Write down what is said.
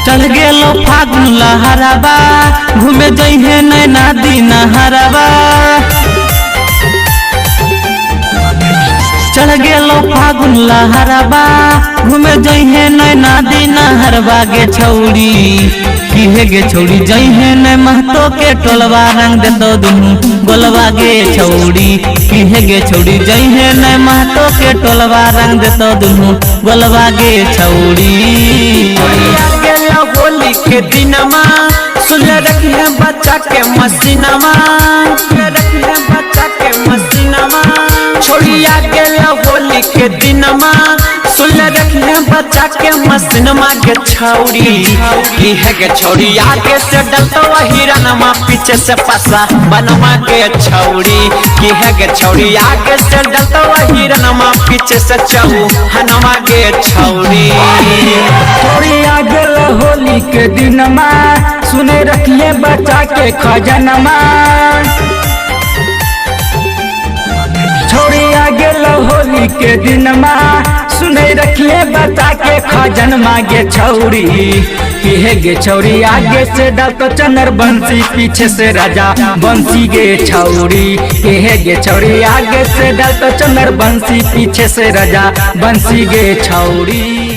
चल गेलो फागुन लहराबा घूमे जइहे नैना दीना हराबा। चल गेलो फागुन लहराबा घूमे जइहे नैना दीना हरबा गे छौड़ी की हे गे छौड़ी जइहे न महतो के टोलवा रंग दे तो दुनू गोलवा गे छौड़ी की हे गे छौड़ी जइहे न महतो के टोलवा रंग दे तो दुनू गोलवा गे छौड़ी। होली के दिनमा सुन रखिए बच्चा के मसीनामा, रखिए बच्चा के मसीनामा छोड़िया गेला होली के दिनमा सुन रखिए बच्चा के मसीनमा के छौड़ी की है के छौड़ी आगे से डलतो हिरनमा पीछे से पसा बनमा के छौड़ी की है के छौड़ी आगे से डलतो हिरनमा पीछे से चौहनमा के छौड़ी। छोड़िया गेल होली के दिनमा सुने रखिए बच्चा के खजनमा, छोड़िया गेल होली के दिनमा सुने रखिए बच्चा के खजनमा गे छौड़ी की हे गे छौड़ी आगे से डालतो चनर बंसी पीछे से राजा बंसी गे छौड़ी की हे गे छौड़ी आगे से डालतो चनर बंसी पीछे से राजा बंसी गे छौड़ी।